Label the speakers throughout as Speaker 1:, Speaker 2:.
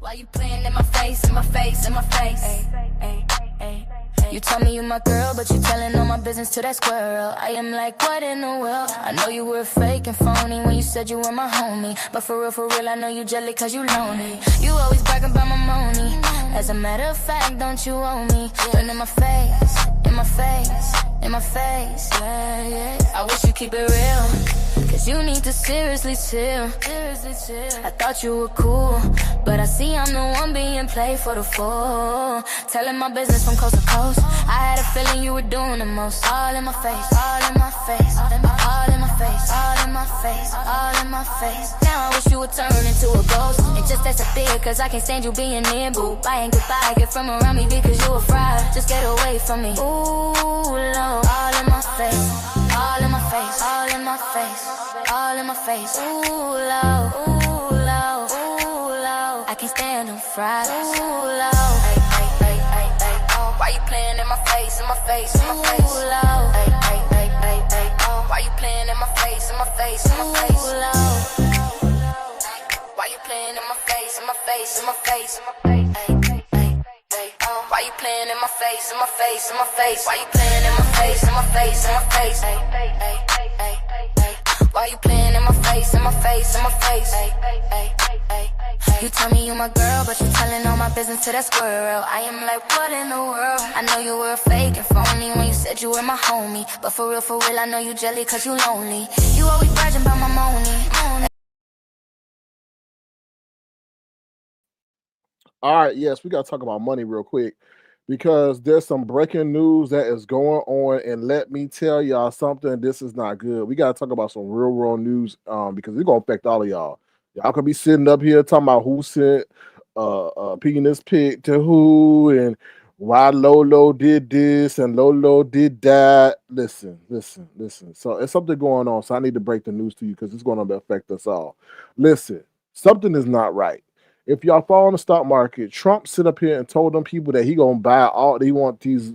Speaker 1: Why you playing in my face, in my face, in my face? Ay, ay. You tell me you my girl, but you telling all my business to that squirrel. I am like, what in the world? I know you were fake and phony when you said you were my homie. But for real, I know you jelly cause you lonely. You always bragging about my money. As a matter of fact, don't you owe me? Turn in my face, in my face, in my face. Yeah. I wish you keep it real, cause you need to seriously chill. I thought you were cool, but I see I'm the one being played for the fool. Telling my business from coast to coast. I had a feeling you were doing the most. All in my face, all in my face, all in my face, all in my face, all in my face. Now I wish you would turn into a ghost. And just as a fear, cause I can't stand you being near. Boo, bye and goodbye, get from around me because you a fraud. Just get away from me. Ooh, Lord, all in my face, all in my face, all in my face, all in my face. Ooh, Lord, ooh, Lord, ooh, Lord. I can't stand them fries. Ooh, Lord. Why you playing in my face, in my face, in my face? Ooh, Lord. Why you playing in my face, in my face, in my face? Ooh, Lord. Why you playing in my face, in my face, in my face, in my face? Why you playing in my face, in my face, in my face? Why you playing in my face, in my face, in my face? Why you playing in my face, in my face, in my face? You tell me you my girl, but you telling all my business to that squirrel. I am like, what in the world? I know you were fake and phony when you said you were my homie. But for real, I know you jelly cause you lonely. You always bragging about my money.
Speaker 2: All right, yes, we got to talk about money real quick because there's some breaking news that is going on, and let me tell y'all something. This is not good. We got to talk about some real world news because it's gonna affect all of y'all. Y'all could be sitting up here talking about who sent penis pic to who and why Lolo did this and Lolo did that. Listen. So it's something going on. So I need to break the news to you because it's going to affect us all. Listen, something is not right. If y'all follow the stock market, Trump sit up here and told them people that he gonna buy all they want these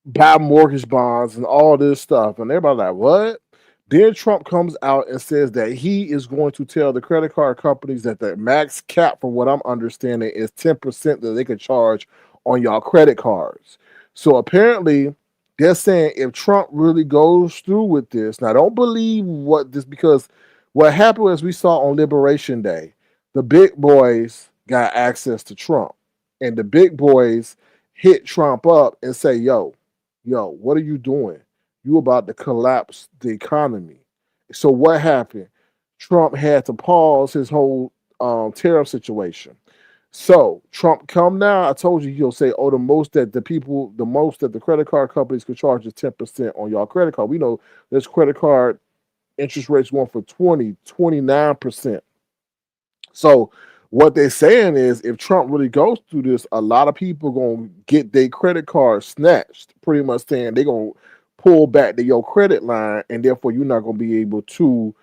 Speaker 2: buy mortgage bonds and all this stuff, and everybody like what? Then Trump comes out and says that he is going to tell the credit card companies that the max cap, from what I'm understanding, is 10% that they could charge on y'all credit cards. So apparently, they're saying if Trump really goes through with this, now don't believe what this because what happened was we saw on Liberation Day, the big boys got access to Trump, and the big boys hit Trump up and say, yo, what are you doing? You about to collapse the economy. So what happened? Trump had to pause his whole tariff situation. So Trump come now. I told you he'll say, oh, the most that the credit card companies could charge is 10% on y'all credit card. We know there's credit card interest rates going for 29%. So what they're saying is if Trump really goes through this, a lot of people gonna get their credit card snatched, pretty much saying they're gonna pull back your credit line, and therefore you're not gonna be able to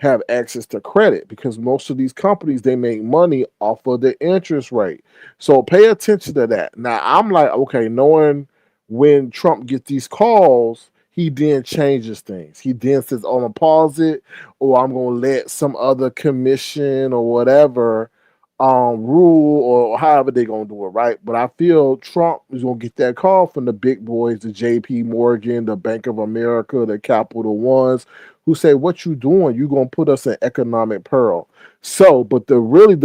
Speaker 2: have access to credit because most of these companies they make money off of the interest rate. So pay attention to that. Now I'm like, okay, knowing when Trump gets these calls, he then changes things. He then says, "Oh, I'm gonna pause it, or I'm gonna let some other commission or whatever rule, or however they're gonna do it, right?" But I feel Trump is gonna get that call from the big boys, the J.P. Morgan, the Bank of America, the Capital Ones, who say, "What you doing? You gonna put us in economic peril." So, but the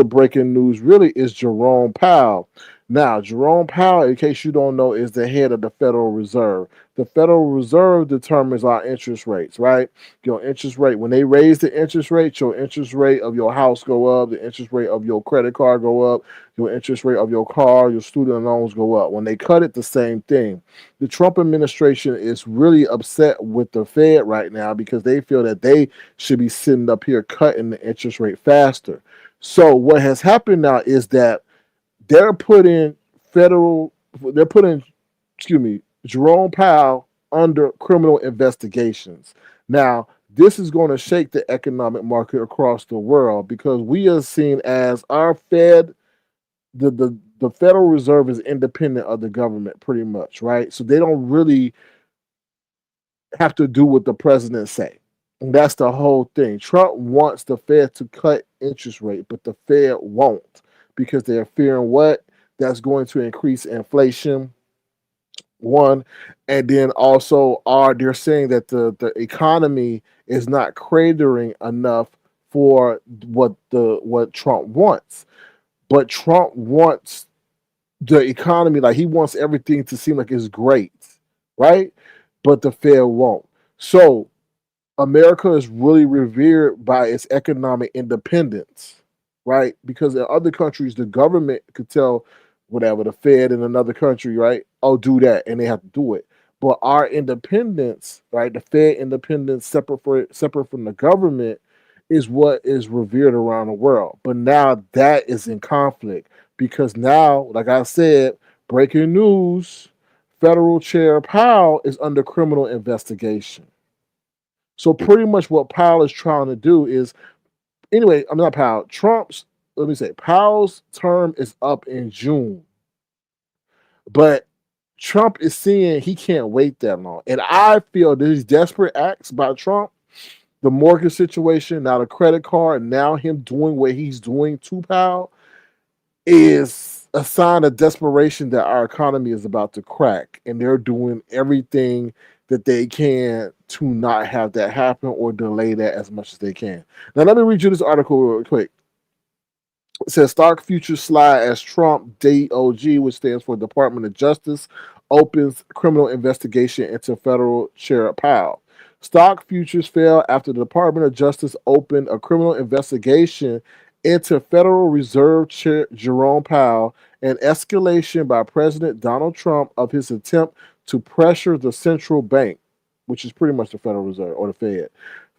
Speaker 2: breaking news really is Jerome Powell. Now, Jerome Powell, in case you don't know, is the head of the Federal Reserve. The Federal Reserve determines our interest rates, right? Your interest rate, when they raise the interest rate, your interest rate of your house go up, the interest rate of your credit card go up, your interest rate of your car, your student loans go up. When they cut it, the same thing. The Trump administration is really upset with the Fed right now because they feel that they should be sitting up here cutting the interest rate faster. So what has happened now is that they're putting federal, they're putting, excuse me, Jerome Powell under criminal investigations. Now, this is going to shake the economic market across the world because we are seen as our Fed, the Federal Reserve is independent of the government pretty much, right? So they don't really have to do what the president say. And that's the whole thing. Trump wants the Fed to cut interest rate, but the Fed won't because they're fearing what? That's going to increase inflation, one, and then also are they're saying that the economy is not cratering enough for what Trump wants. But Trump wants the economy, like he wants everything to seem like it's great, right? But the Fed won't. So America is really revered by its economic independence, right? Because in other countries, the government could tell whatever the Fed in another country, right? Oh, do that, and they have to do it. But our independence, right? The Fed independence, separate from the government, is what is revered around the world. But now that is in conflict because now, like I said, breaking news: Federal Chair Powell is under criminal investigation. So pretty much what Powell is trying to do is, anyway, I'm not Powell. Let me say, Powell's term is up in June, but Trump is seeing he can't wait that long. And I feel these desperate acts by Trump, the mortgage situation, now the credit card, and now him doing what he's doing to Powell is a sign of desperation that our economy is about to crack. And they're doing everything that they can to not have that happen or delay that as much as they can. Now, let me read you this article real quick. It says stock futures slide as Trump DOJ, which stands for Department of Justice, opens criminal investigation into federal chair Powell. Stock futures fell after the Department of Justice opened a criminal investigation into Federal Reserve Chair Jerome Powell, an escalation by President Donald Trump of his attempt to pressure the central bank, which is pretty much the Federal Reserve or the Fed.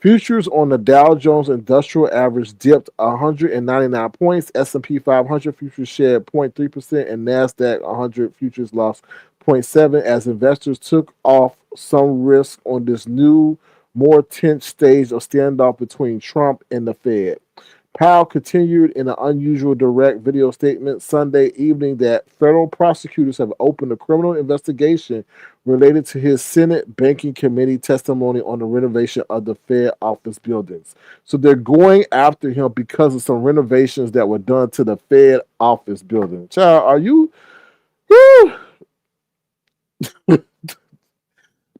Speaker 2: Futures on the Dow Jones Industrial Average dipped 199 points. S&P 500 futures shed 0.3%, and Nasdaq 100 futures lost 0.7% as investors took off some risk on this new, more tense stage of standoff between Trump and the Fed. Powell continued in an unusual direct video statement Sunday evening that federal prosecutors have opened a criminal investigation related to his Senate Banking Committee testimony on the renovation of the Fed office buildings. So they're going after him because of some renovations that were done to the Fed office building. Child, are you?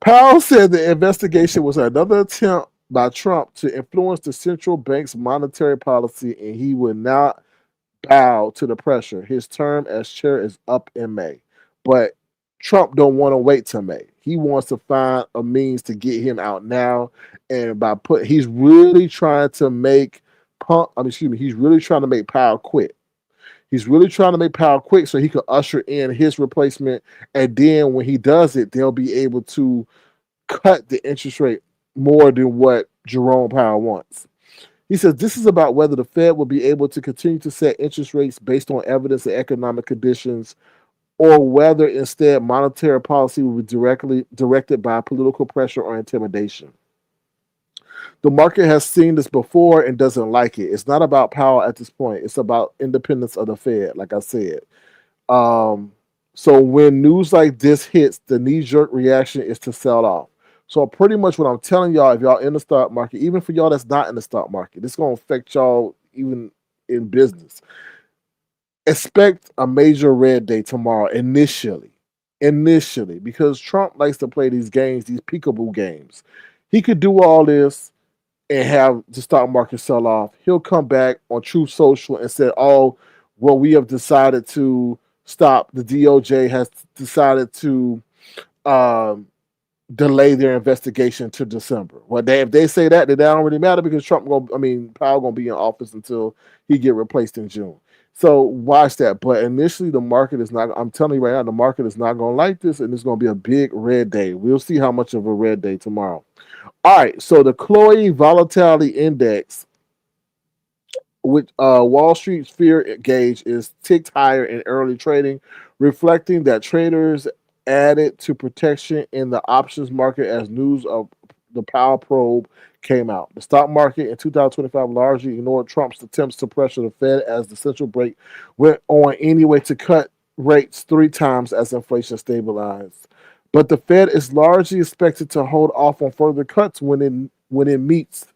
Speaker 2: Powell said the investigation was another attempt by Trump to influence the central bank's monetary policy, and he would not bow to the pressure. His term as chair is up in May, but Trump don't want to wait till May. He wants to find a means to get him out now, and he's really trying to make he's really trying to make Powell quit. He's really trying to make Powell quick so he can usher in his replacement. And then when he does it, they'll be able to cut the interest rate more than what Jerome Powell wants. He says this is about whether the Fed will be able to continue to set interest rates based on evidence and economic conditions, or whether instead monetary policy will be directed by political pressure or intimidation. The market has seen this before and doesn't like it. It's not about Powell at this point. It's about independence of the Fed, like I said. So when news like this hits, the knee-jerk reaction is to sell off. So pretty much what I'm telling y'all, if y'all in the stock market, even for y'all that's not in the stock market, this is going to affect y'all even in business. Expect a major red day tomorrow initially, because Trump likes to play these games, these peekaboo games. He could do all this and have the stock market sell off. He'll come back on Truth Social and say, oh, well, we have decided to stop. The DOJ has decided to delay their investigation to December. Well, if they say that, then that don't really matter because Powell gonna be in office until he get replaced in June. So watch that. But initially, the market is not. I'm telling you right now, the market is not gonna like this, and it's gonna be a big red day. We'll see how much of a red day tomorrow. All right. So the Chloe Volatility Index, which Wall Street's fear gauge, is ticked higher in early trading, reflecting that traders added to protection in the options market as news of the Powell probe came out. The stock market in 2025 largely ignored Trump's attempts to pressure the Fed as the central bank went on anyway to cut rates 3 times as inflation stabilized. But the Fed is largely expected to hold off on further cuts when it meets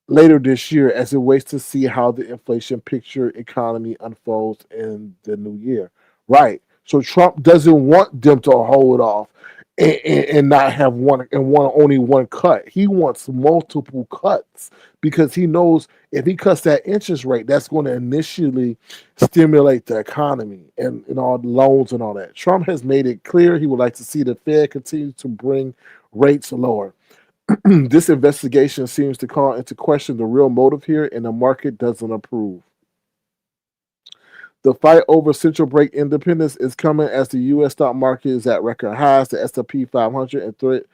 Speaker 2: later this year as it waits to see how the inflation picture economy unfolds in the new year. Right. So Trump doesn't want them to hold off and not have one and want only one cut. He wants multiple cuts because he knows if he cuts that interest rate, that's going to initially stimulate the economy and all the loans and all that. Trump has made it clear he would like to see the Fed continue to bring rates lower. This investigation seems to call into question the real motive here, and the market doesn't approve. The fight over central bank independence is coming as the U.S. stock market is at record highs. The S&P 500 and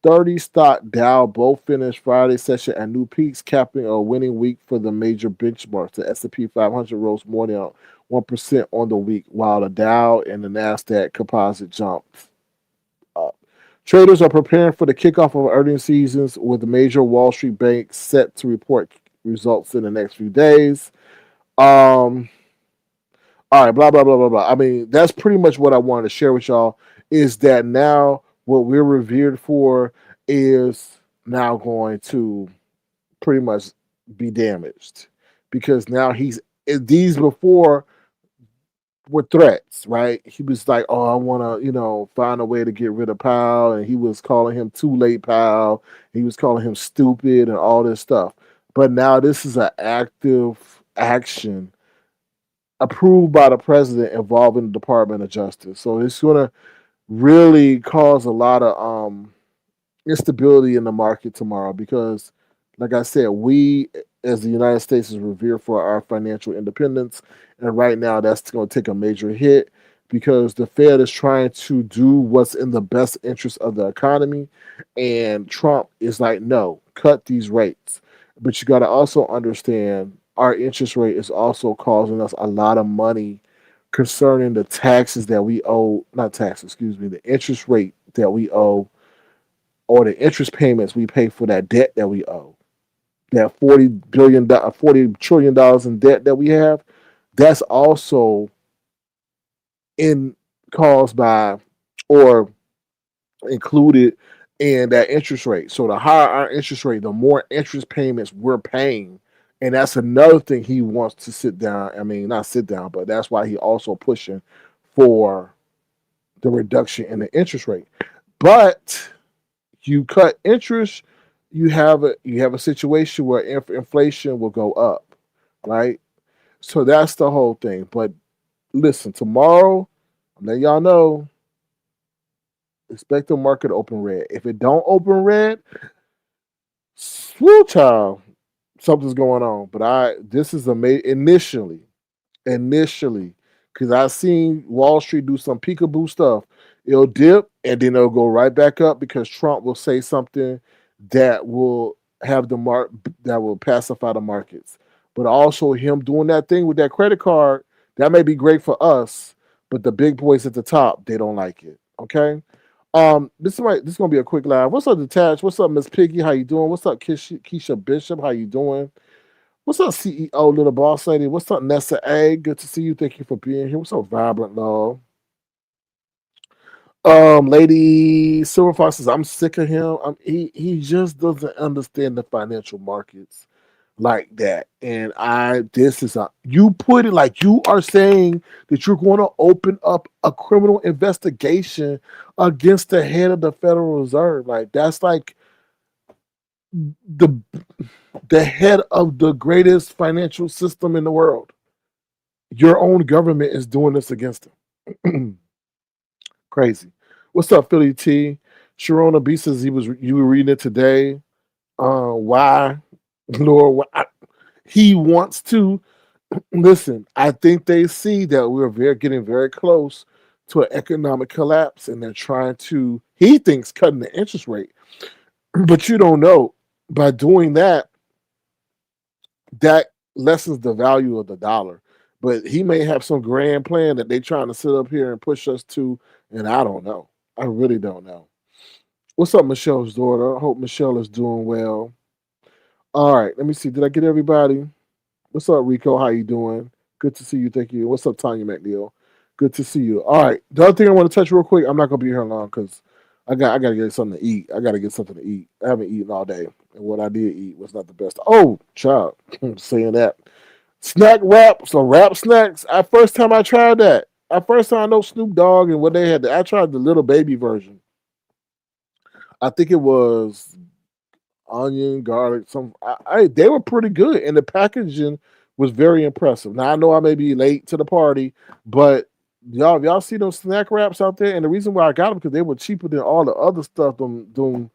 Speaker 2: 30 stock Dow both finished Friday session at new peaks, capping a winning week for the major benchmarks. The S&P 500 rose more than 1% on the week, while the Dow and the Nasdaq Composite jumped up. Traders are preparing for the kickoff of earnings seasons, with the major Wall Street banks set to report results in the next few days. All right, blah blah blah blah blah. I mean, that's pretty much what I wanted to share with y'all. Is that now what we're revered for is now going to pretty much be damaged because now these before were threats, right? He was like, "Oh, I want to, find a way to get rid of Powell," and he was calling him too late, Powell. He was calling him stupid and all this stuff. But now this is an active action approved by the president involving the Department of Justice. So it's going to really cause a lot of instability in the market tomorrow because, like I said, we as the United States is revered for our financial independence, and right now that's going to take a major hit because the Fed is trying to do what's in the best interest of the economy, and Trump is like, no, cut these rates. But you got to also understand our interest rate is also causing us a lot of money concerning the taxes that we owe, not taxes, excuse me, the interest rate that we owe or the interest payments we pay for that debt that we owe. That $40 trillion in debt that we have, that's also in caused by or included in that interest rate. So the higher our interest rate, the more interest payments we're paying. And that's another thing he wants to sit down. I mean, not sit down, but that's why he also pushing for the reduction in the interest rate. But you cut interest, you have a situation where inflation will go up, right? So that's the whole thing. But listen, tomorrow, I'm letting y'all know, expect the market to open red. If it don't open red, woo child, something's going on. But this is initially, because I seen Wall Street do some peekaboo stuff. It'll dip and then it'll go right back up because Trump will say something that will have that will pacify the markets. But also him doing that thing with that credit card, that may be great for us, but the big boys at the top, they don't like it. Okay. This is gonna be a quick live. What's up, Detached? What's up, Miss Piggy? How you doing? What's up, Keisha Bishop? How you doing? What's up, CEO Little Boss Lady? What's up, Nessa A? Good to see you. Thank you for being here. What's up, Vibrant Love? Lady Silver Fox says, I'm sick of him. He just doesn't understand the financial markets like that. And this is you put it like you are saying that you're going to open up a criminal investigation against the head of the Federal Reserve. Like that's like the the head of the greatest financial system in the world. Your own government is doing this against him. Crazy. What's up, Philly T? Sharona B says you were reading it today. Why, Lord? Why? He wants to listen. I think they see that getting very close to an economic collapse, and they're trying to. He thinks cutting the interest rate, but you don't know by doing that lessens the value of the dollar. But he may have some grand plan that they're trying to sit up here and push us to, and I don't know. I really don't know. What's up, Michelle's daughter? I hope Michelle is doing well. All right, let me see. Did I get everybody? What's up, Rico? How you doing? Good to see you. Thank you. What's up, Tanya McNeil? Good to see you. All right. The other thing I want to touch real quick, I'm not going to be here long because I gotta get something to eat. I gotta get something to eat. I haven't eaten all day, and what I did eat was not the best. Oh, child, saying that snack wraps or wrap snacks. I first time I tried that. I first time I know Snoop Dogg and what they had. I tried the little baby version. I think it was onion, garlic. They were pretty good, and the packaging was very impressive. Now I know I may be late to the party, but y'all see those snack wraps out there, and the reason why I got them because they were cheaper than all the other stuff. Them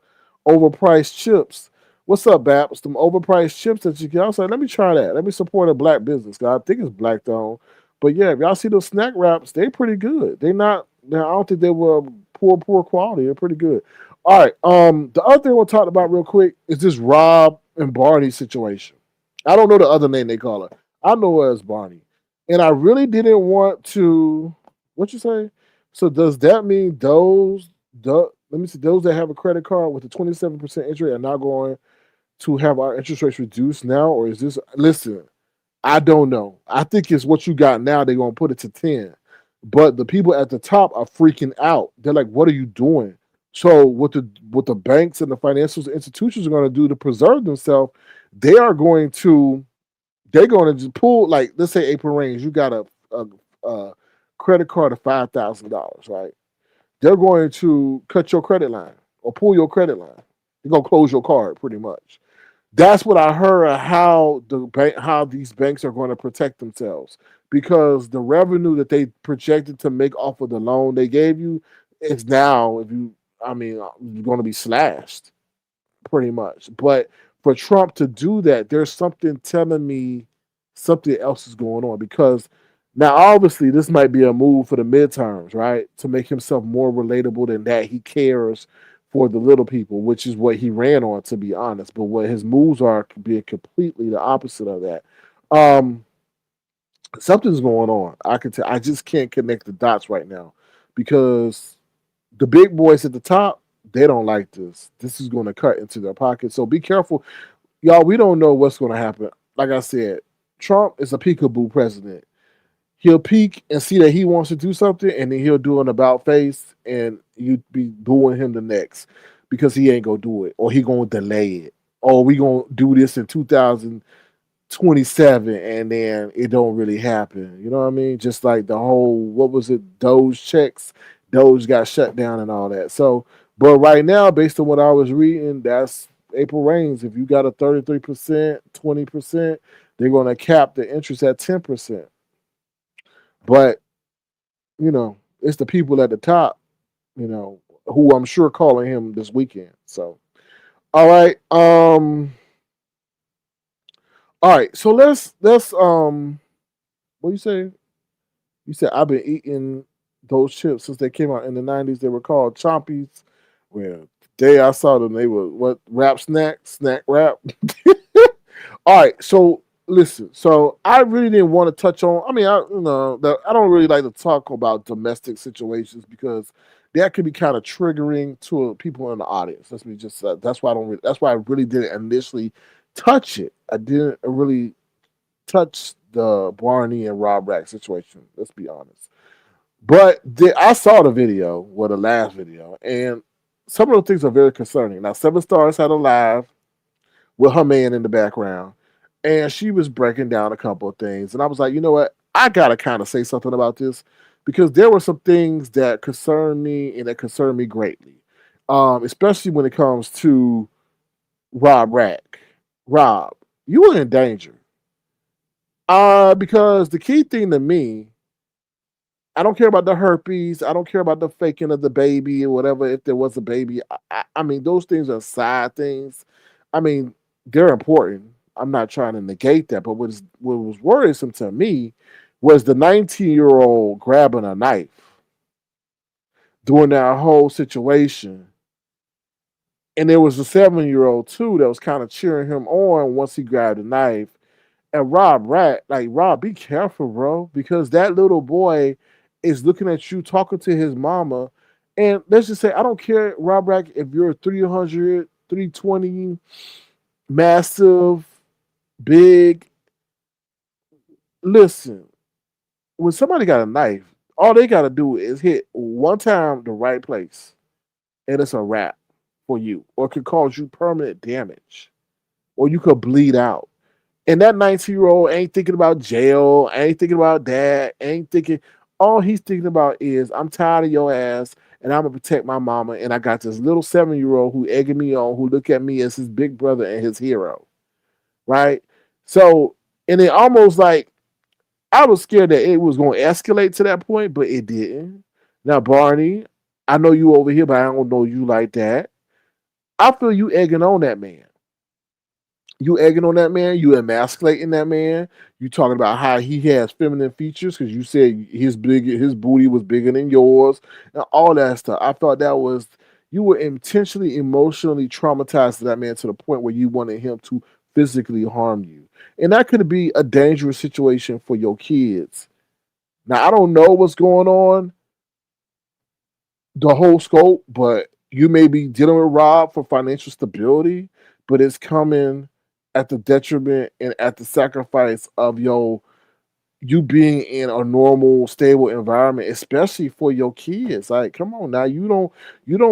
Speaker 2: overpriced chips. What's up, Babs? Them overpriced chips that you get. I was like, let me try that. Let me support a black business. 'Cause I think it's black owned. But yeah, if y'all see those snack wraps, they pretty good. They not. I don't think they were poor quality. They're pretty good. All right. The other thing we'll talk about real quick is this Rob and Barney situation. I don't know the other name they call her. I know her as Barney, and I really didn't want to. What you say? So does that mean let me see, those that have a credit card with a 27% interest rate are now going to have our interest rates reduced now, or is this? Listen, I don't know. I think it's what you got now. They're gonna put it to 10, but the people at the top are freaking out. They're like, "What are you doing?" So what the banks and the financial institutions are going to do to preserve themselves, they are going to they're going to just pull, like, let's say April Rains, you got a credit card of $5,000, right? They're going to cut your credit line or pull your credit line. They're gonna close your card pretty much. That's what I heard of how these banks are going to protect themselves, because the revenue that they projected to make off of the loan they gave you is now, if you I mean, going to be slashed pretty much. But for Trump to do that, there's something telling me something else is going on, because now obviously this might be a move for the midterms, right? To make himself more relatable than that. He cares for the little people, which is what he ran on, to be honest. But what his moves are being completely the opposite of that. Um, Something's going on. I can tell. I just can't connect the dots right now, because the big boys at the top, they don't like this. This is going to cut into their pocket. So be careful, y'all. We don't know what's going to happen. Like I said, Trump is a peekaboo president. He'll peek and see that he wants to do something, and then he'll do an about face, and you be booing him the next because he ain't gonna do it, or he gonna delay it, or we gonna do this in 2027, and then it don't really happen. You know what I mean? Just like the whole, what was it, Doge checks, Doge got shut down and all that. So, but right now, based on what I was reading, that's April Rains. If you got a 33%, 20%, they're gonna cap the interest at 10%. But it's the people at the top, who I'm sure calling him this weekend. So, all right, all right. So let's what you say? You said I've been eating those chips since they came out in the '90s. They were called Chompies. Well, the day I saw them, they were what, wrap snack wrap. All right, so listen. So I really didn't want to touch on. I mean, I don't really like to talk about domestic situations, because that could be kind of triggering to people in the audience. Let's be just. That's why I don't. That's why I really didn't initially touch it. I didn't really touch the Barney and Rob Rack situation. Let's be honest. But I saw the video, the last video, and some of those things are very concerning. Now, Seven Stars had a live with her man in the background, and she was breaking down a couple of things. And I was like, you know what? I gotta kind of say something about this, because there were some things that concern me and that concern me greatly, especially when it comes to Rob Rack. Rob, you are in danger. Because the key thing to me, I don't care about the herpes. I don't care about the faking of the baby or whatever. If there was a baby, I mean, those things are side things. I mean, they're important. I'm not trying to negate that, but what was worrisome to me was the 19-year-old grabbing a knife during that whole situation, and there was a 7-year-old too that was kind of cheering him on once he grabbed a knife. And Rob Rat, like, Rob, be careful, bro, because that little boy is looking at you talking to his mama. And let's just say, I don't care, Rob Rack, if you're 300, 320, massive, big. Listen, when somebody got a knife, all they got to do is hit one time the right place, and it's a wrap for you, or it could cause you permanent damage, or you could bleed out. And that 19-year-old ain't thinking about jail, ain't thinking about that, ain't thinking. All he's thinking about is, I'm tired of your ass, and I'm gonna protect my mama. And I got this little 7-year-old who egging me on, who look at me as his big brother and his hero, right? So, and it almost like I was scared that it was going to escalate to that point, but it didn't. Now, Barney, I know you over here, but I don't know you like that. I feel you egging on that man. You egging on that man. You emasculating that man. You talking about how he has feminine features because you said his booty was bigger than yours, and all that stuff. I thought that was, you were intentionally emotionally traumatized to that man to the point where you wanted him to physically harm you, and that could be a dangerous situation for your kids. Now I don't know what's going on, the whole scope, but you may be dealing with Rob for financial stability, but it's coming at the detriment and at the sacrifice of you being in a normal, stable environment, especially for your kids. Like, come on now, you don't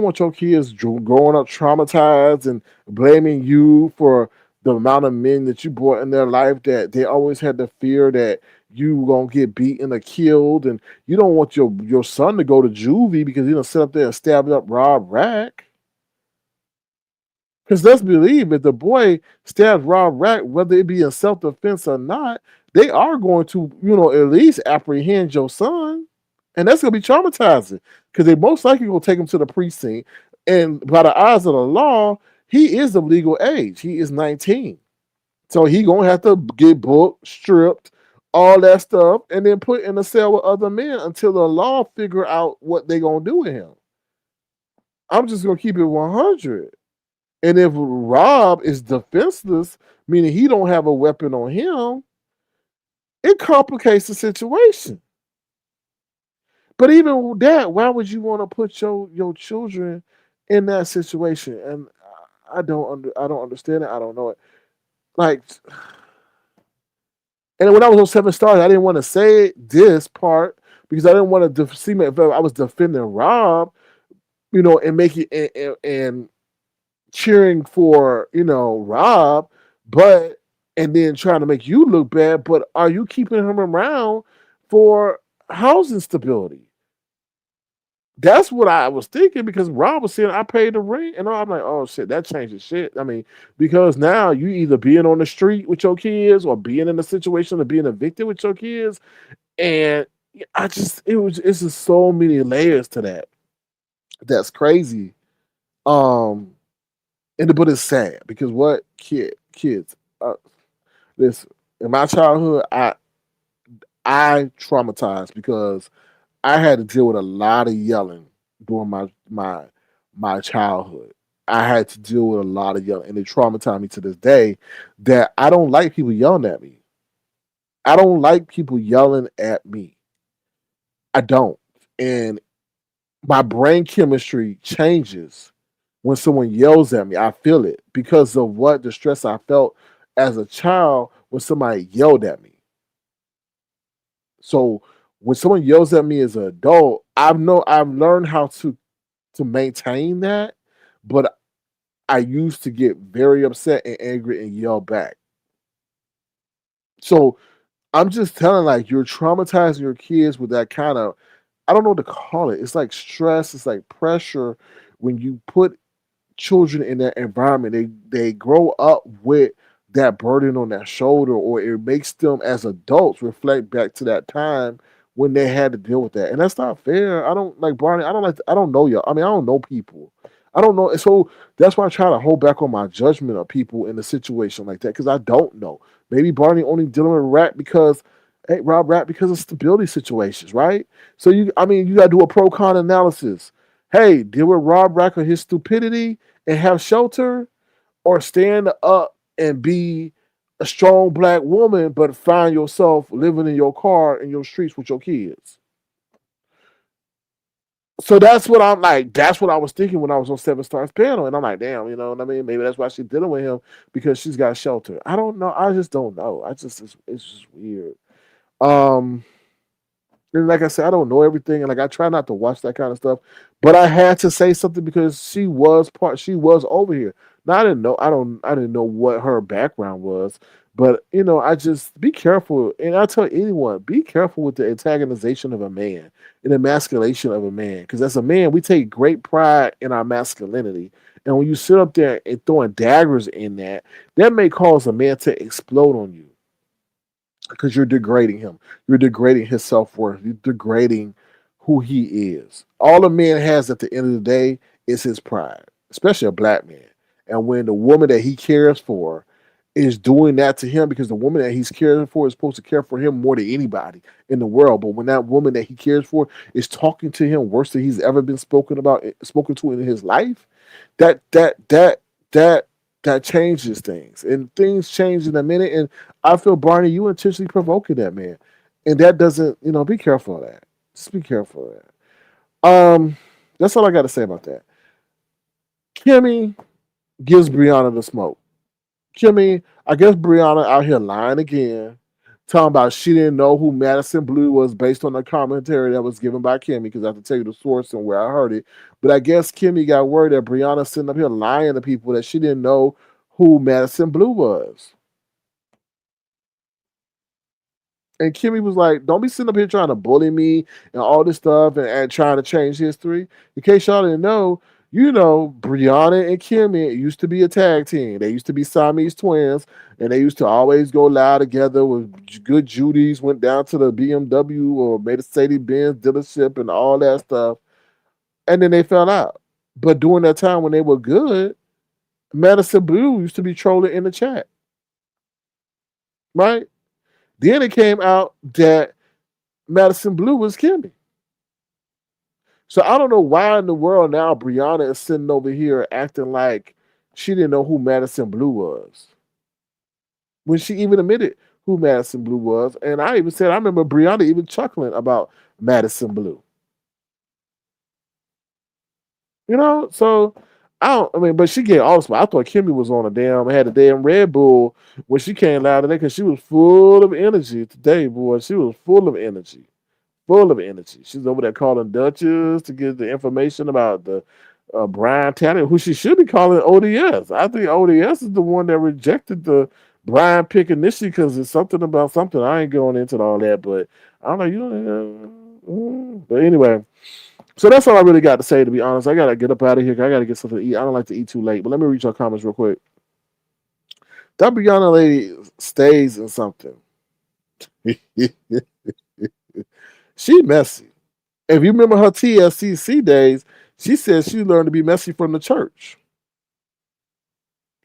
Speaker 2: want your kids growing up traumatized and blaming you for the amount of men that you brought in their life, that they always had the fear that you gonna get beaten or killed, and you don't want your son to go to juvie because he gonna sit up there and stab up Rob Rack. Because let's believe, if the boy stabs Rob Rack, whether it be in self defense or not, they are going to, at least apprehend your son. And that's going to be traumatizing because they most likely going to take him to the precinct. And by the eyes of the law, he is of legal age. He is 19. So he going to have to get booked, stripped, all that stuff, and then put in a cell with other men until the law figure out what they going to do with him. I'm just going to keep it 100. And if Rob is defenseless, meaning he don't have a weapon on him, it complicates the situation. But even with that, why would you want to put your children in that situation? And I don't understand it. I don't know it. Like, and when I was on Seven Stars, I didn't want to say this part because I didn't want to seem like I was defending Rob, and make it and cheering for Rob, but and then trying to make you look bad. But are you keeping him around for housing stability? That's what I was thinking because Rob was saying I paid the rent, and I'm like, oh shit, that changes shit. I mean, because now you either being on the street with your kids or being in a situation of being evicted with your kids, and it's just so many layers to that. That's crazy. Um, but it's sad because what kids, listen, in my childhood, I traumatized because I had to deal with a lot of yelling during my childhood. I had to deal with a lot of yelling, and it traumatized me to this day that I don't like people yelling at me. I don't like people yelling at me. I don't. And my brain chemistry changes when someone yells at me. I feel it because of what the stress I felt as a child when somebody yelled at me. So when someone yells at me as an adult, I've learned how to maintain that, but I used to get very upset and angry and yell back. So I'm just telling, like, you're traumatizing your kids with that kind of, I don't know what to call it. It's like stress, it's like pressure when you put children in that environment. They grow up with that burden on their shoulder, or it makes them as adults reflect back to that time when they had to deal with that. And that's not fair. I don't like Barney. I don't know y'all. I mean, I don't know people. I don't know. So that's why I try to hold back on my judgment of people in a situation like that, because I don't know. Maybe Barney only dealing with rap because, hey, Rob rap because of stability situations, right? So you gotta do a pro con analysis. Hey, deal with Rob Rack or his stupidity and have shelter, or stand up and be a strong black woman, but find yourself living in your car in your streets with your kids. So that's what I'm like. That's what I was thinking when I was on Seven Stars panel, and I'm like, damn, you know what I mean? Maybe that's why she's dealing with him, because she's got shelter. I don't know. I just don't know. It's just weird. Um, And like I said, I don't know everything, and like I try not to watch that kind of stuff. But I had to say something because she was over here. Now I didn't know what her background was, but I just be careful. And I tell anyone, be careful with the antagonization of a man and emasculation of a man, because as a man, we take great pride in our masculinity. And when you sit up there and throwing daggers in that may cause a man to explode on you because you're degrading him. You're degrading his self worth. You're degrading who he is. All a man has at the end of the day is his pride, especially a black man. And when the woman that he cares for is doing that to him, because the woman that he's caring for is supposed to care for him more than anybody in the world. But when that woman that he cares for is talking to him worse than he's ever been spoken to in his life, that that that that that changes things, and things change in a minute. And I feel, Barney, you intentionally provoking that man, and that doesn't, be careful of that. Just be careful of that. That's all I got to say about that. Kimmy gives Brianna the smoke. Kimmy, I guess Brianna out here lying again, talking about she didn't know who Madison Blue was based on the commentary that was given by Kimmy, because I have to tell you the source and where I heard it. But I guess Kimmy got word that Brianna sitting up here lying to people that she didn't know who Madison Blue was. And Kimmy was like, don't be sitting up here trying to bully me and all this stuff, and trying to change history. In case y'all didn't know, Brianna and Kimmy used to be a tag team. They used to be Siamese twins, and they used to always go loud together with good Judy's, went down to the BMW or Mercedes Benz dealership and all that stuff. And then they fell out. But during that time when they were good, Madison Blue used to be trolling in the chat, right? Then it came out that Madison Blue was Kimmy. So I don't know why in the world now Brianna is sitting over here acting like she didn't know who Madison Blue was, when she even admitted who Madison Blue was. And I even said, I remember Brianna even chuckling about Madison Blue. So but she get all the spot. I thought Kimmy was on had a damn Red Bull when she came out today, because she was full of energy today, boy. She was full of energy. Full of energy. She's over there calling Duchess to get the information about the Brian Tanner, who she should be calling ODS. I think ODS is the one that rejected the Brian pick initially, because it's something about something. I ain't going into all that, but I don't know. But anyway, so that's all I really got to say, to be honest. I got to get up out of here. I got to get something to eat. I don't like to eat too late, but let me read your comments real quick. That Brianna lady stays in something. She messy. If you remember her TSCC days, she said she learned to be messy from the church.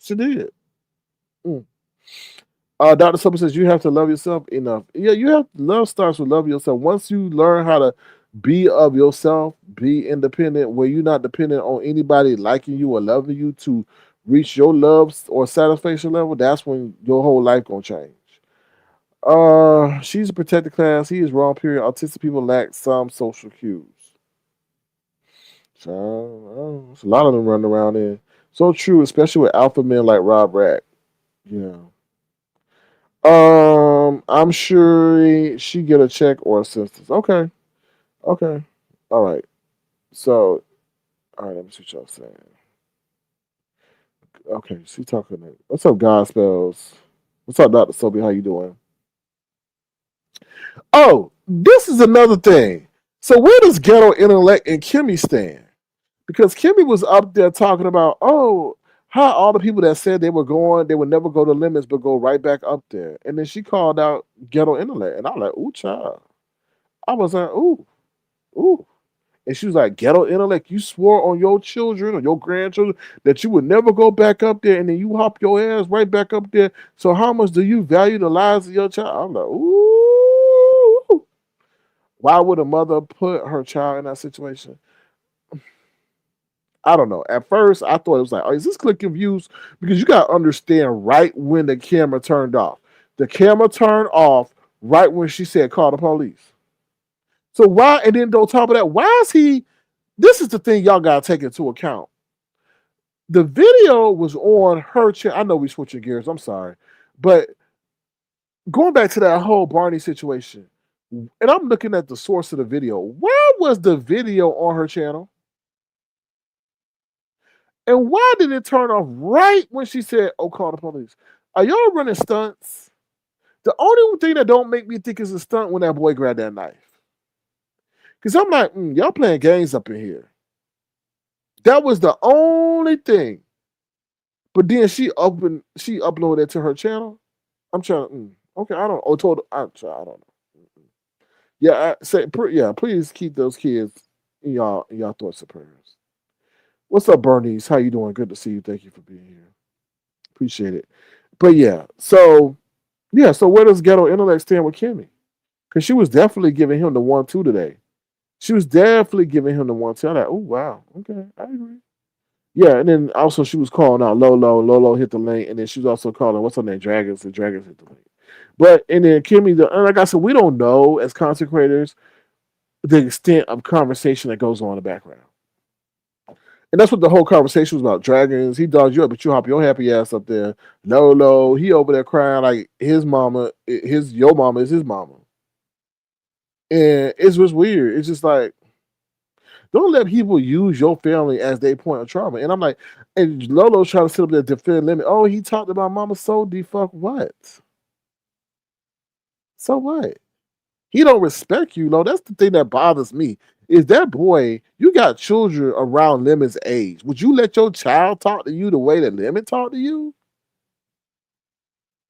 Speaker 2: She did. Mm. Dr. Soper says you have to love yourself enough. Yeah, you have love starts with love yourself. Once you learn how to be of yourself, be independent, where you're not dependent on anybody liking you or loving you to reach your love or satisfaction level, that's when your whole life gonna change. She's a protected class. He is wrong. Period. Autistic people lack some social cues. So there's a lot of them running around there. So true, especially with alpha men like Rob Rack. You I'm sure she get a check or assistance. Okay, okay, all right. So, all right. Let me see what y'all saying. Okay, she talking. What's up, God spells? What's up, Doctor Sobe? How you doing? Oh, this is another thing. So where does ghetto intellect and Kimmie stand? Because Kimmie was up there talking about, how all the people that said they would never go to limits, but go right back up there. And then she called out ghetto intellect. And I was like, ooh, child. I was like, ooh, ooh. And she was like, ghetto intellect, you swore on your children or your grandchildren that you would never go back up there, and then you hop your ass right back up there. So how much do you value the lives of your child? I'm like, ooh. Why would a mother put her child in that situation? I don't know. At first, I thought it was like, is this clicking views? Because you got to understand right when the camera turned off. The camera turned off right when she said, call the police. So why, and then on top of that, why is he, this is the thing y'all got to take into account. The video was on her channel. I know we switching gears. I'm sorry. But going back to that whole Barney situation, And I'm looking at the source of the video. Where was the video on her channel? And why did it turn off right when she said, "Oh, call the police"? Are y'all running stunts? The only thing that don't make me think is a stunt when that boy grabbed that knife. Because I'm like, y'all playing games up in here. That was the only thing. But then she uploaded it to her channel. I'm trying. Okay, I don't. Oh, told. I don't know. Yeah, please keep those kids in y'all thoughts and prayers. What's up, Bernice? How you doing? Good to see you. Thank you for being here. Appreciate it. But so where does ghetto intellect stand with Kimmie? Because she was definitely giving him the 1-2 today. She was definitely giving him the 1-2. I'm like, oh wow, okay, I agree. Yeah, and then also she was calling out Lolo. Lolo hit the lane, and then she was also calling what's her name, Dragons. The Dragons hit the lane. But and then Kimmie, like I said, we don't know as content creators the extent of conversation that goes on in the background. And that's what the whole conversation was about. Dragons, he dogs you up, but you hop your happy ass up there. Lolo, he over there crying like his mama, your mama is his mama. And it's just weird. It's just like, don't let people use your family as their point of trauma. And I'm like, and Lolo's trying to sit up there to defend Lemon. Oh, he talked about mama so fuck what? So what? He don't respect you, Lo. That's the thing that bothers me. Is that boy, you got children around Lemon's age. Would you let your child talk to you the way that Lemon talk to you?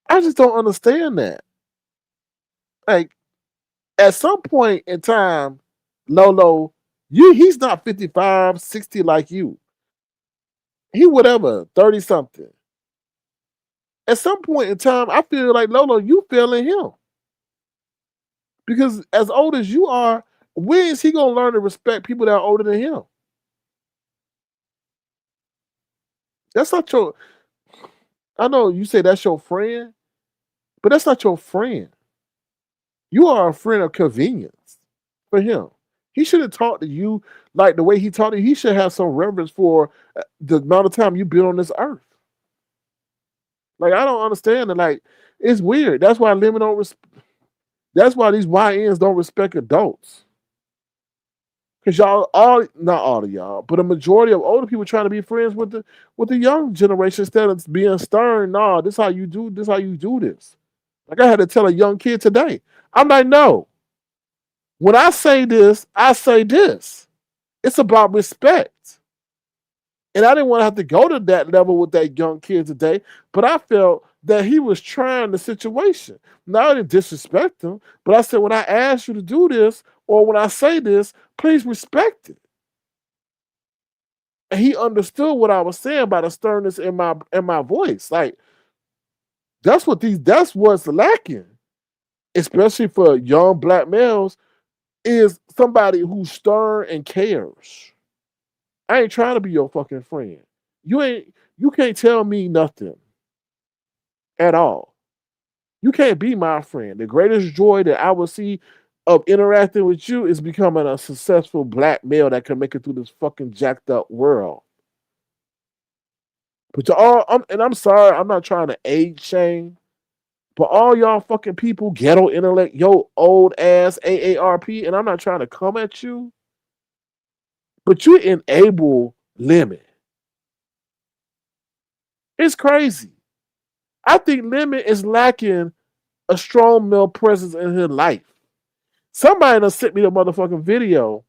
Speaker 2: I just don't understand that. Like, at some point in time, Lolo, he's not 55, 60 like you. He whatever, 30 something. At some point in time, I feel like Lolo, you feeling him. Because as old as you are, when is he gonna learn to respect people that are older than him? That's not your. I know you say that's your friend, but that's not your friend. You are a friend of convenience for him. He shouldn't talk to you like the way he talked to you. He should have some reverence for the amount of time you've been on this earth. Like, I don't understand it. Like, it's weird. That's why Lemon don't. That's why these YNs don't respect adults. Because y'all, not all of y'all, but a majority of older people trying to be friends with the young generation instead of being stern. Nah, this how you do this. Like, I had to tell a young kid today. I'm like, no. When I say this, I say this. It's about respect. And I didn't want to have to go to that level with that young kid today, but I felt that he was trying the situation. Now, I didn't disrespect him, but I said, when I ask you to do this, or when I say this, please respect it. And he understood what I was saying by the sternness in my voice. Like, that's what's lacking, especially for young black males, is somebody who's stern and cares. I ain't trying to be your fucking friend. You can't tell me nothing at all. You can't be my friend. The greatest joy that I will see of interacting with you is becoming a successful black male that can make it through this fucking jacked up world. But I'm sorry, I'm not trying to age shame, but all y'all fucking people, ghetto intellect, yo old ass AARP, and I'm not trying to come at you, but you enable Lemon. It's crazy. I think Lemon is lacking a strong male presence in her life. Somebody done sent me a motherfucking video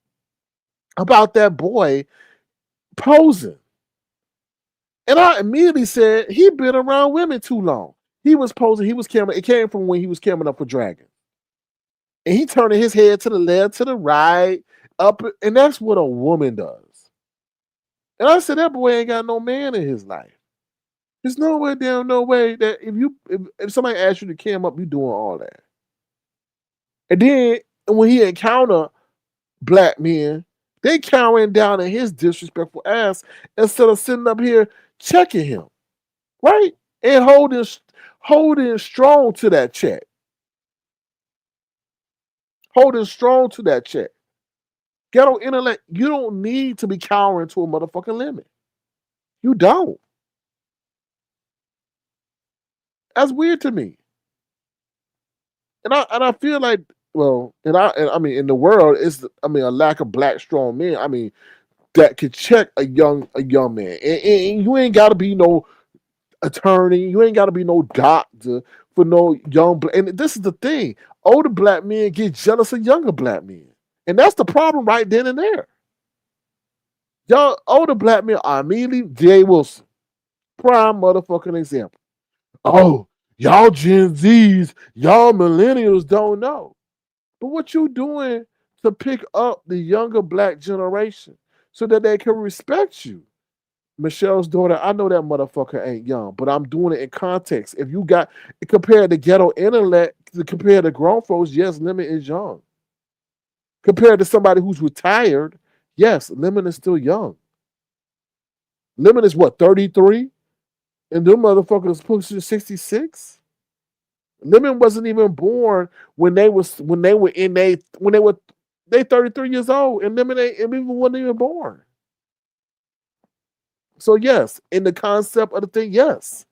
Speaker 2: about that boy posing. And I immediately said, he been around women too long. He was posing, it came from when he was camming up for Dragon. And he turning his head to the left, to the right, up, and that's what a woman does. And I said, that boy ain't got no man in his life. There's no way that if somebody asks you to cam up, you doing all that. And then when he encounter black men, they cowering down at his disrespectful ass instead of sitting up here checking him, right? And holding strong to that check. Holding strong to that check. Ghetto intellect, you don't need to be cowering to a motherfucking limit. You don't. That's weird to me. And I feel like well, and I mean, in the world, it's I mean a lack of black strong men. I mean, that could check a young man, and you ain't got to be no attorney, you ain't got to be no doctor for no young. And this is the thing: older black men get jealous of younger black men, and that's the problem right then and there. Y'all older black men are immediately Jay Wilson, prime motherfucking example. Oh, y'all Gen Zs, y'all millennials don't know. But what you doing to pick up the younger black generation so that they can respect you? Michelle's daughter, I know that motherfucker ain't young, but I'm doing it in context. If you got compared to ghetto intellect, compared to grown folks, yes, Lemon is young. Compared to somebody who's retired, yes, Lemon is still young. Lemon is what, 33? And them motherfuckers pushing 66? Lemon wasn't even born when they were in they 33 years old, and Lemon even wasn't even born. So yes, in the concept of the thing, yes.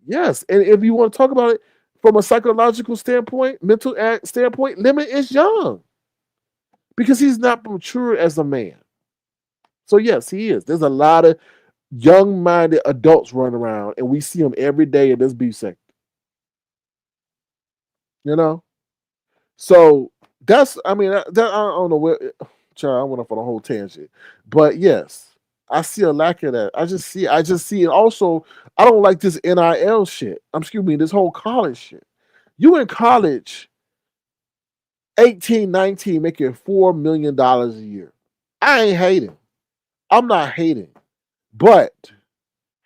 Speaker 2: Yes. And if you want to talk about it from a psychological standpoint, mental standpoint, Lemon is young. Because he's not mature as a man. So yes, he is. There's a lot of young-minded adults running around, and we see them every day in this beef sector. You know? So that's I mean, I don't know where child, I went off on a whole tangent. But yes, I see a lack of that. I just see it. Also, I don't like this NIL shit. Excuse me, this whole college shit. You in college, 18, 19, making $4 million a year. I ain't hating. I'm not hating. But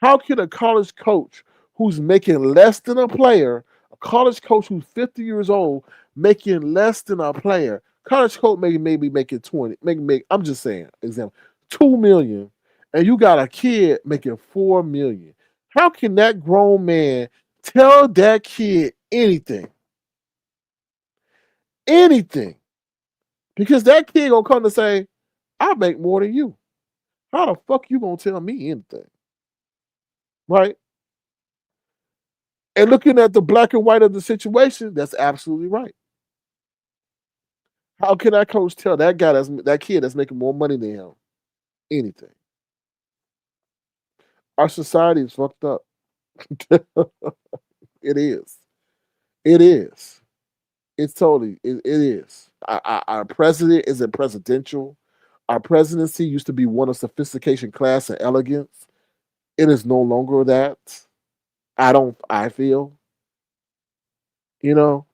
Speaker 2: how can a college coach who's making less than a player, a college coach who's 50 years old, making less than a player, college coach maybe making 20, I'm just saying, example, 2 million, and you got a kid making 4 million. How can that grown man tell that kid anything? Anything. Because that kid gonna come to say, I make more than you. How the fuck you gonna tell me anything? Right? And looking at the black and white of the situation, that's absolutely right. How can that coach tell that kid that's making more money than him anything? Our society is fucked up. It is. It is. It's totally. It is. Our president isn't presidential. Our presidency used to be one of sophistication, class, and elegance. It is no longer that. I feel. You know,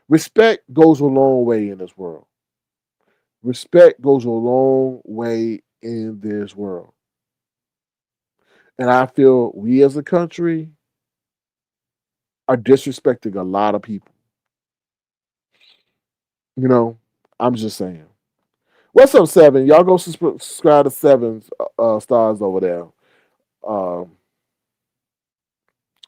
Speaker 2: respect goes a long way in this world. Respect goes a long way in this world. And I feel we as a country are disrespecting a lot of people. You know, I'm just saying. What's up, Seven? Y'all go subscribe to Seven's stars over there. Um,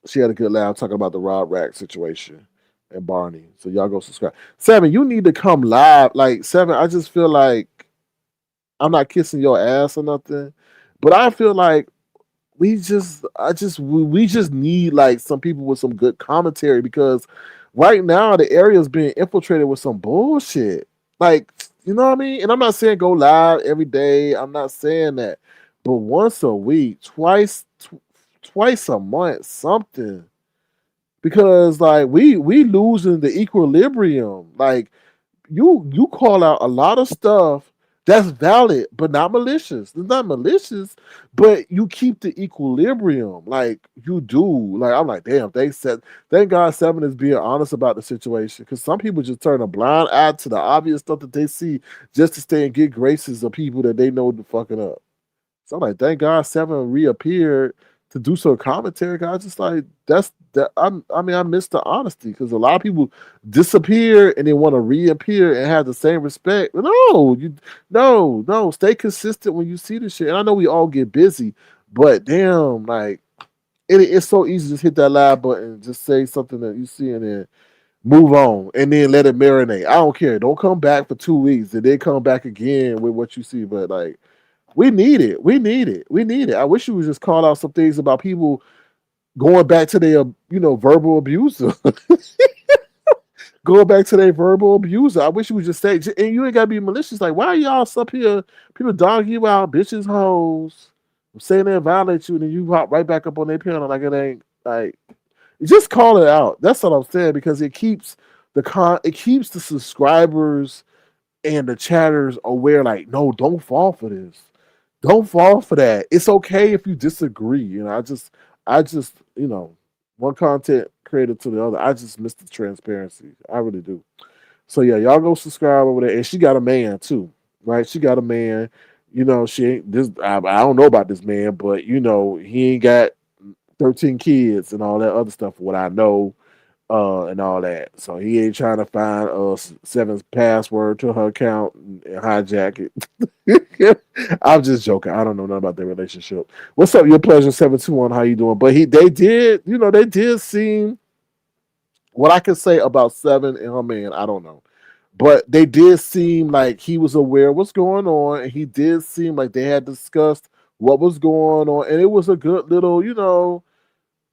Speaker 2: she had a good laugh talking about the Rob Rack situation and Barney. So y'all go subscribe. Seven, you need to come live. Like Seven, I just feel like I'm not kissing your ass or nothing, but I feel like we just need like some people with some good commentary because right now the area is being infiltrated with some bullshit. Like, you know what I mean? And I'm not saying go live every day. I'm not saying that, but once a week, twice a month, something. Because like we losing the equilibrium. Like you call out a lot of stuff that's valid, but not malicious. It's not malicious, but you keep the equilibrium. Like you do. Like I'm like, damn, thank God Seven is being honest about the situation. Because some people just turn a blind eye to the obvious stuff that they see just to stay and get graces of people that they know to fucking up. So I'm like, thank God Seven reappeared to do some commentary. I just like that's that. I miss the honesty because a lot of people disappear and they want to reappear and have the same respect. No. Stay consistent when you see the shit. And I know we all get busy, but damn, like it's so easy to just hit that live button and just say something that you see and then move on and then let it marinate. I don't care. Don't come back for 2 weeks and then come back again with what you see. But like we need it. We need it. We need it. I wish you would just call out some things about people going back to their, verbal abuse. Going back to their verbal abuser, I wish you would just say, and you ain't gotta be malicious. Like, why are y'all up here? People dog you out, bitches, hoes, saying they violate you, and then you hop right back up on their panel like it ain't like. Just call it out. That's what I'm saying because it keeps the subscribers and the chatters aware. Like, no, don't fall for this. Don't fall for that. It's okay if you disagree. I just one content creator to the other. I just miss the transparency. I really do. So yeah, y'all go subscribe over there. And she got a man too, right? She got a man. She ain't this. I don't know about this man, but he ain't got 13 kids and all that other stuff. What I know, and all that. So he ain't trying to find Seven's password to her account and hijack it. I'm just joking. I don't know nothing about their relationship. What's up? Your pleasure, 721. How you doing? But they did seem what I can say about Seven and her man. I don't know. But they did seem like he was aware of what's going on, and he did seem like they had discussed what was going on, and it was a good little,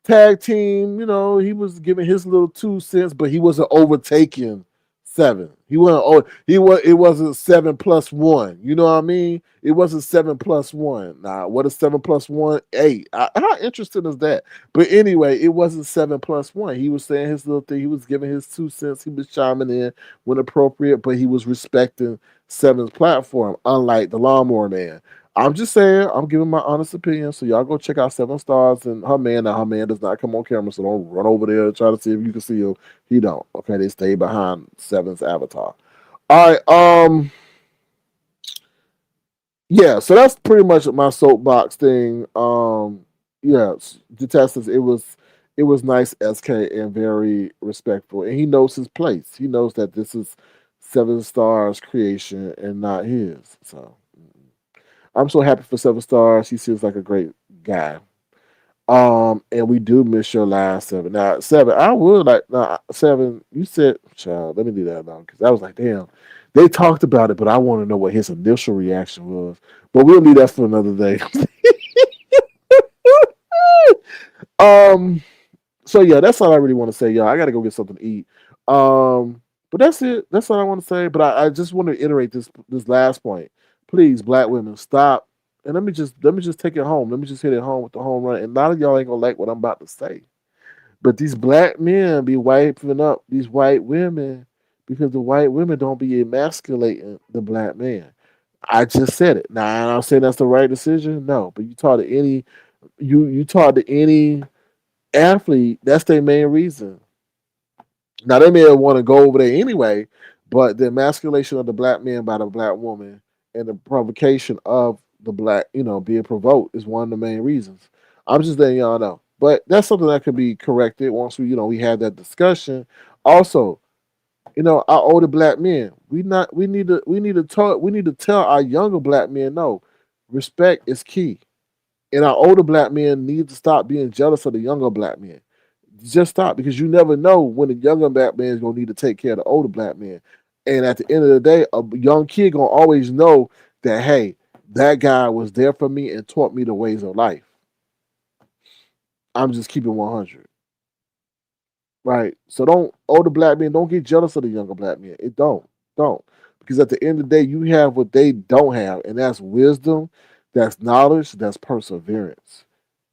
Speaker 2: tag team. He was giving his little 2 cents, but he wasn't overtaking Seven. He wasn't. Oh, he was. It wasn't 7+1. You know what I mean? It wasn't 7+1. Nah, what is 7+1? 8. How interesting is that? But anyway, it wasn't 7+1. He was saying his little thing. He was giving his 2 cents. He was chiming in when appropriate, but he was respecting Seven's platform, unlike the Lawnmower Man. I'm just saying, I'm giving my honest opinion. So y'all go check out 7 Stars and her man. Now her man does not come on camera, so don't run over there and try to see if you can see him. He don't. Okay, they stay behind Seven's avatar. All right. Yeah. So that's pretty much my soapbox thing. Yeah. The testers. It was nice, SK, and very respectful, and he knows his place. He knows that this is 7 Stars creation and not his. So. I'm so happy for 7 Stars. He seems like a great guy. And we do miss your last Seven. Now, Seven, I would like Seven. You said, child, let me do that now because I was like, damn. They talked about it, but I want to know what his initial reaction was. But we'll leave that for another day. um. So yeah, that's all I really want to say, y'all. I gotta go get something to eat. But that's it. That's all I want to say. But I just want to iterate this last point. Please, black women, stop. And let me just take it home. Let me just hit it home with the home run. And a lot of y'all ain't gonna like what I'm about to say. But these black men be wiping up these white women because the white women don't be emasculating the black man. I just said it. Now I'm saying that's the right decision. No, but you talk to any athlete, that's their main reason. Now they may want to go over there anyway, but the emasculation of the black man by the black woman and the provocation of the black, being provoked is one of the main reasons. I'm just letting y'all know. But that's something that could be corrected once we had that discussion. Also, our older black men, we need to tell our younger black men no, respect is key. And our older black men need to stop being jealous of the younger black men. Just stop because you never know when the younger black man is gonna need to take care of the older black man. And at the end of the day, a young kid gonna always know that hey, that guy was there for me and taught me the ways of life. I'm just keeping 100. Right. So don't older black men don't get jealous of the younger black men. It don't. Because at the end of the day, you have what they don't have, and that's wisdom, that's knowledge, that's perseverance.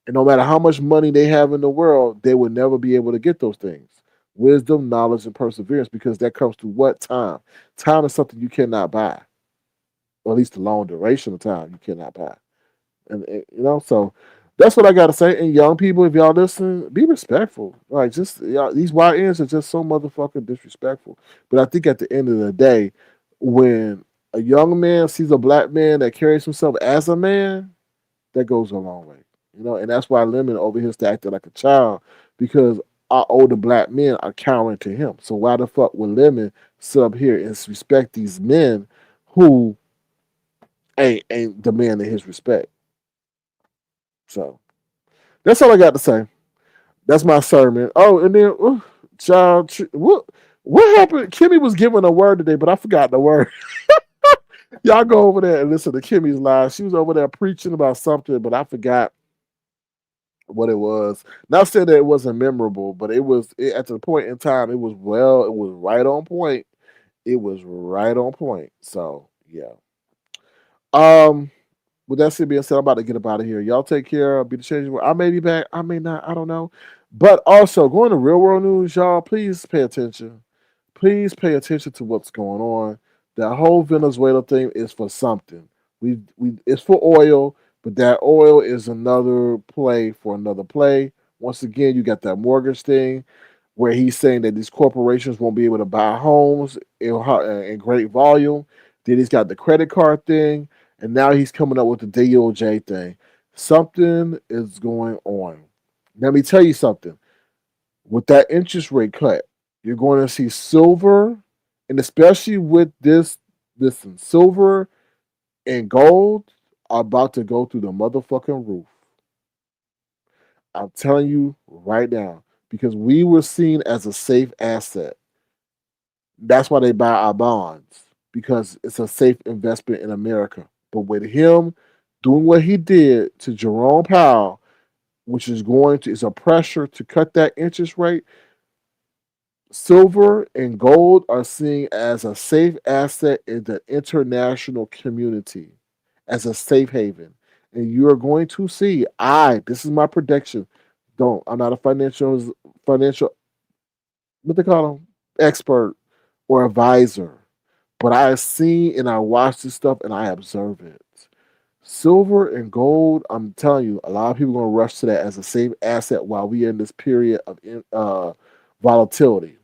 Speaker 2: And no matter how much money they have in the world, they will never be able to get those things. Wisdom, knowledge, and perseverance, because that comes through what time? Time is something you cannot buy, or at least the long duration of time you cannot buy. And so that's what I got to say. And young people, if y'all listen, be respectful. Like, just y'all, these YNs are just so motherfucking disrespectful. But I think at the end of the day, when a young man sees a black man that carries himself as a man, that goes a long way. And that's why Lemon over here acting like a child because our older black men are cowering to him. So why the fuck would Lemon sit up here and respect these men who ain't demanding his respect? So that's all I got to say. That's my sermon. Oh, and then child, what happened? Kimmie was giving a word today, but I forgot the word. Y'all go over there and listen to Kimmie's live. She was over there preaching about something, but I forgot what it was. Not saying that it wasn't memorable, but at the point in time it was it was right on point. It was right on point. So yeah. Um with that being said, I'm about to get up out of here. Y'all take care. I'll be the change. I may be back. I may not. I don't know. But also going to real world news, y'all. Please pay attention. Please pay attention to what's going on. That whole Venezuela thing is for something. We it's for oil, but that oil is another play for another play. Once again, you got that mortgage thing where he's saying that these corporations won't be able to buy homes in great volume. Then he's got the credit card thing, and now he's coming up with the DOJ thing. Something is going on. Let me tell you something. With that interest rate cut, you're going to see silver, and especially with listen, silver and gold are about to go through the motherfucking roof. I'm telling you right now, because we were seen as a safe asset. That's why they buy our bonds, because it's a safe investment in America. But with him doing what he did to Jerome Powell, which is a pressure to cut that interest rate, silver and gold are seen as a safe asset in the international community, as a safe haven. And you are going to see, this is my prediction. I'm not a financial, what they call them, expert or advisor. But I see and I watch this stuff and I observe it. Silver and gold, I'm telling you, a lot of people are going to rush to that as a safe asset while we are in this period of volatility.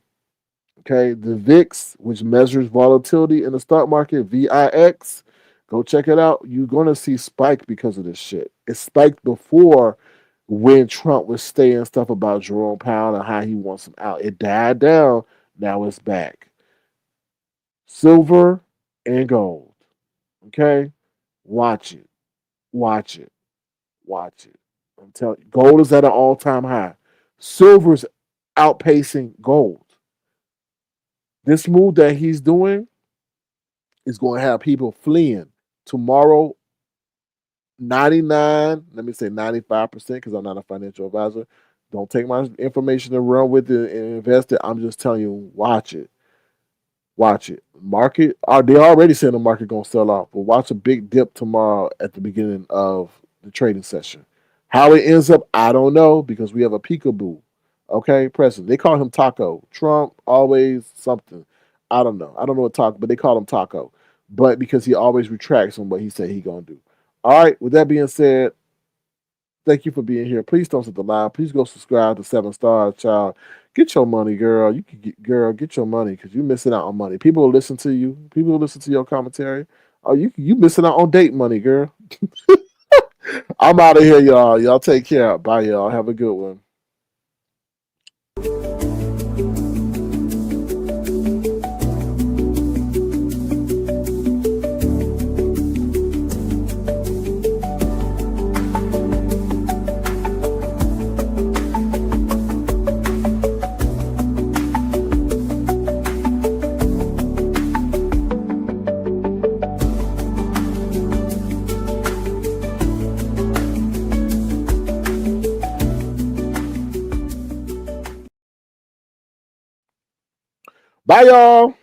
Speaker 2: Okay, the VIX, which measures volatility in the stock market, VIX, go check it out. You're going to see spike because of this shit. It spiked before when Trump was saying stuff about Jerome Powell and how he wants him out. It died down. Now it's back. Silver and gold. Okay, watch it. Watch it. Watch it. I'm telling you, gold is at an all-time high. Silver's outpacing gold. This move that he's doing is going to have people fleeing. Tomorrow, 99, let me say 95%, because I'm not a financial advisor. Don't take my information and run with it and invest it. I'm just telling you, watch it. Watch it. Market, they already said the market going to sell off, but watch a big dip tomorrow at the beginning of the trading session. How it ends up, I don't know, because we have a peekaboo. Okay, president. They call him Taco. Trump, always something. I don't know. I don't know what Taco, but they call him Taco. But because he always retracts on what he said he going to do. All right, with that being said, thank you for being here. Please don't set the line. Please go subscribe to 7 Stars, child. Get your money, girl. You can get your money because you're missing out on money. People will listen to you. People will listen to your commentary. Oh, you missing out on date money, girl. I'm out of here, y'all. Y'all take care. Bye, y'all. Have a good one. Bye, y'all.